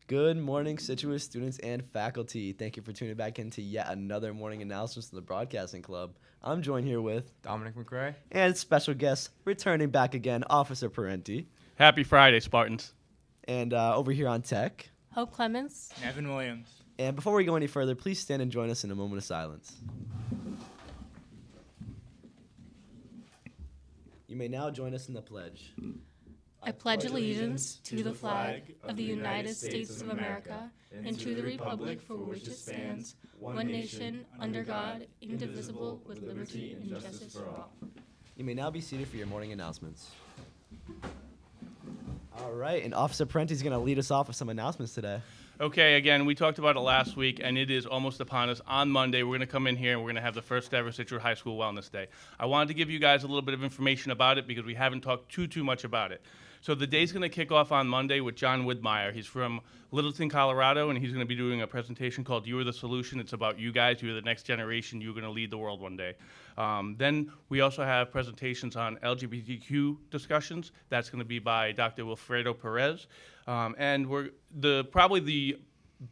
Good morning, Scituate students and faculty. Thank you for tuning back into yet another morning announcements from the Broadcasting Club. I'm joined here with Dominic McRae. and special guest returning back again, Officer Parenti. Happy Friday, Spartans. And over here on tech. Hope Clemens. Evan Williams. And before we go any further, please stand and join us in a moment of silence. You may now join us in the pledge. I pledge allegiance to the flag of the United States of America and to the republic for which it stands, one nation, under God, indivisible, with liberty and justice for all. You may now be seated for your morning announcements. All right, and Officer Parenti is going to lead us off with some announcements today. Okay, again, we talked about it last week, and it is almost upon us. On Monday, we're going to come in here, and we're going to have the first ever Scituate High School Wellness Day. I wanted to give you guys a little bit of information about it because we haven't talked too much about it. So the day's going to kick off on Monday with John Widmeyer. He's from Littleton, Colorado, and he's going to be doing a presentation called You Are the Solution. It's about you guys. You're the next generation. You're going to lead the world one day. Then we also have presentations on LGBTQ discussions. That's going to be by Dr. Wilfredo Perez. And probably the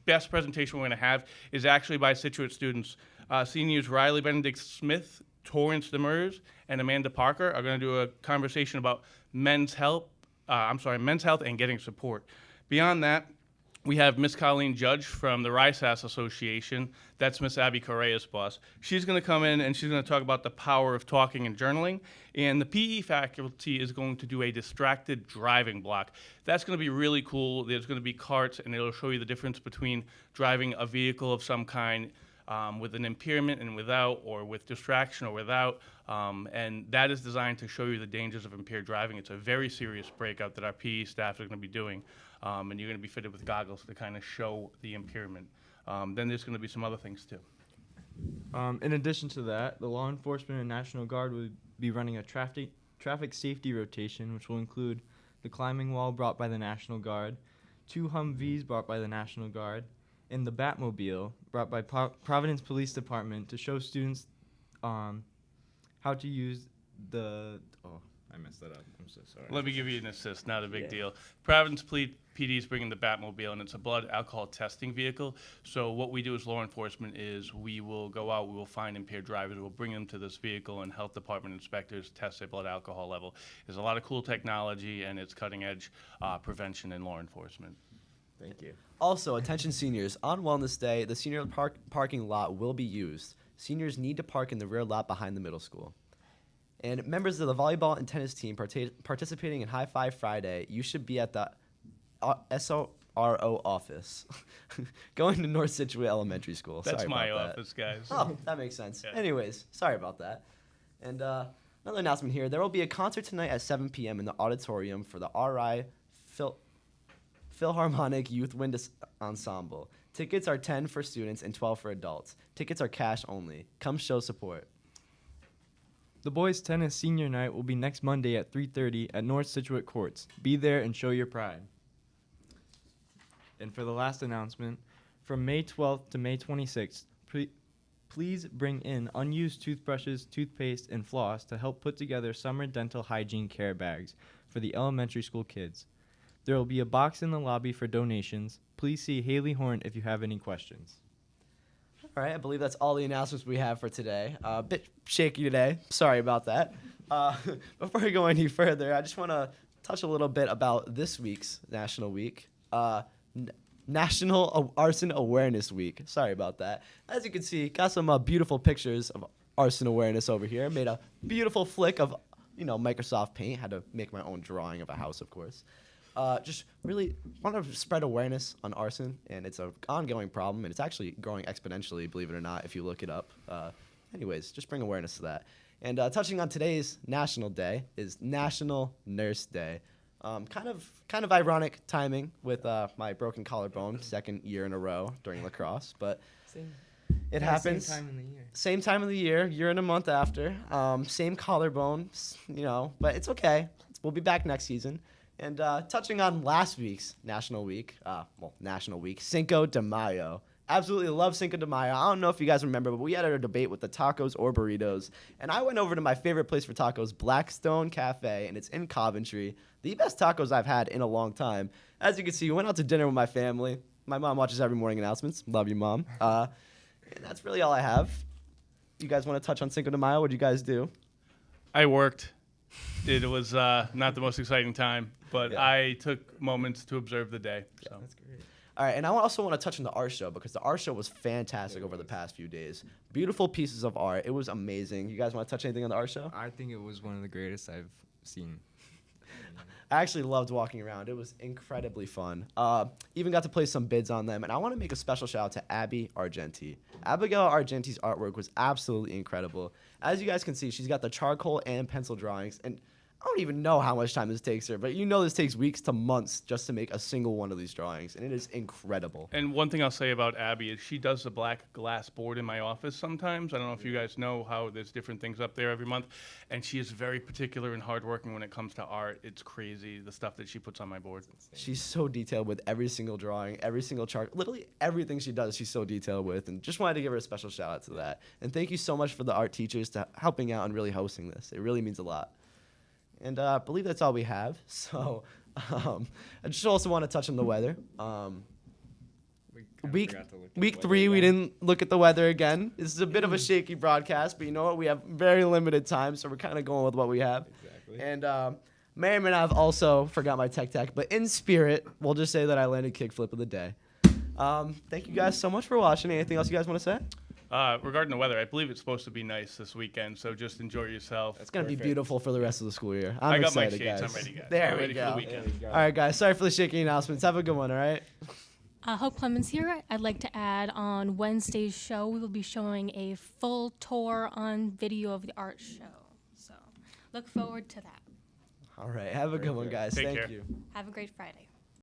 best presentation we're going to have is actually by Scituate students. Seniors Riley Benedict Smith, Torrance Demers, and Amanda Parker are going to do a conversation about men's health and getting support. Beyond that, we have Miss Colleen Judge from the RISAS Association. That's Miss Abby Correa's boss. She's going to come in and she's going to talk about the power of talking and journaling. And the PE faculty is going to do a distracted driving block. That's going to be really cool. There's going to be carts, and it'll show you the difference between driving a vehicle of some kind with an impairment and without, or with distraction or without. And that is designed to show you the dangers of impaired driving. It's a very serious breakout that our PE staff is going to be doing. And you're going to be fitted with goggles to kind of show the impairment. Then there's going to be some other things too. In addition to that, the law enforcement and National Guard will be running a traffic safety rotation, which will include the climbing wall brought by the National Guard, 2 Humvees brought by the National Guard, and the Batmobile brought by Providence Police Department to show students how to use the... Oh, I messed that up. I'm so sorry. Let me give you an assist, not a big deal. Providence PD is bringing the Batmobile, and it's a blood alcohol testing vehicle. So what we do as law enforcement is we will go out, we will find impaired drivers, we'll bring them to this vehicle, and health department inspectors test their blood alcohol level. There's a lot of cool technology, and it's cutting-edge prevention in law enforcement. Thank you. Also, attention seniors, on Wellness Day, the senior parking lot will be used. Seniors need to park in the rear lot behind the middle school. And members of the volleyball and tennis team participating in High Five Friday, you should be at the SRO office going to North Scituate Elementary School. That's sorry my about office, guys. Oh, that makes sense. Yeah. Anyways, sorry about that. And another announcement here. There will be a concert tonight at 7 p.m. in the auditorium for the RI Philharmonic Youth Wind Ensemble. Tickets are $10 for students and $12 for adults. Tickets are cash only. Come show support. The boys' tennis senior night will be next Monday at 3:30 at North Scituate Courts. Be there and show your pride. And for the last announcement, from May 12th to May 26th, please bring in unused toothbrushes, toothpaste, and floss to help put together summer dental hygiene care bags for the elementary school kids. There will be a box in the lobby for donations. Please see Haley Horn if you have any questions. All right, I believe that's all the announcements we have for today. A bit shaky today. Sorry about that. Before we go any further, I just want to touch a little bit about this week's National Week. National Arson Awareness Week. Sorry about that. As you can see, got some beautiful pictures of arson awareness over here. Made a beautiful flick of, Microsoft Paint. Had to make my own drawing of a house, of course. Just really want to spread awareness on arson, and it's an ongoing problem, and it's actually growing exponentially, believe it or not, if you look it up. Anyways, just bring awareness to that. And touching on today's National Day is National Nurse Day. Kind of ironic timing with my broken collarbone, second year in a row during lacrosse, but it happens. Same time in the year. Same time of the year and a month after. Same collarbone, but it's okay. We'll be back next season. And touching on last week's National Week, Cinco de Mayo, absolutely love Cinco de Mayo. I don't know if you guys remember, but we had a debate with the tacos or burritos. And I went over to my favorite place for tacos, Blackstone Cafe, and it's in Coventry. The best tacos I've had in a long time. As you can see, we went out to dinner with my family. My mom watches every morning announcements. Love you, Mom. And that's really all I have. You guys want to touch on Cinco de Mayo? What did you guys do? I worked. It was not the most exciting time, but Yeah. I took moments to observe the day. So. That's great. All right, and I also want to touch on the art show because the art show was fantastic over the past few days. Beautiful pieces of art. It was amazing. You guys want to touch anything on the art show? I think it was one of the greatest I've seen. I actually loved walking around. It was incredibly fun. Even got to place some bids on them. And I want to make a special shout out to Abby Argenti. Abigail Argenti's artwork was absolutely incredible. As you guys can see, she's got the charcoal and pencil drawings. And I don't even know how much time this takes her, but you know this takes weeks to months just to make a single one of these drawings. And it is incredible. And one thing I'll say about Abby is she does the black glass board in my office sometimes. I don't know if you guys know how there's different things up there every month. And she is very particular and hardworking when it comes to art. It's crazy, the stuff that she puts on my board. She's so detailed with every single drawing, every single chart, literally everything she does, she's so detailed with. And just wanted to give her a special shout out to that. And thank you so much for the art teachers to helping out and really hosting this. It really means a lot. And I believe that's all we have. So I just also want to touch on the weather. Week 3, we didn't look at the weather again. This is a bit of a shaky broadcast, but you know what? We have very limited time, so we're kind of going with what we have. Exactly. And may or may not have also forgot my tech, but in spirit, we'll just say that I landed kickflip of the day. Thank you guys so much for watching. Anything else you guys want to say? Regarding the weather, I believe it's supposed to be nice this weekend, so just enjoy yourself. It's going to be beautiful for the rest of the school year. I I'm got my excited, shades. guys. I'm ready, guys. There I'm we ready go. for the weekend. All right, guys. Sorry for the shaky announcements. Have a good one, all right? Hope Clemens here. I'd like to add on Wednesday's show, we will be showing a full tour on video of the art show. So look forward to that. All right. Have a good one, guys. Take Thank care. you. Have a great Friday.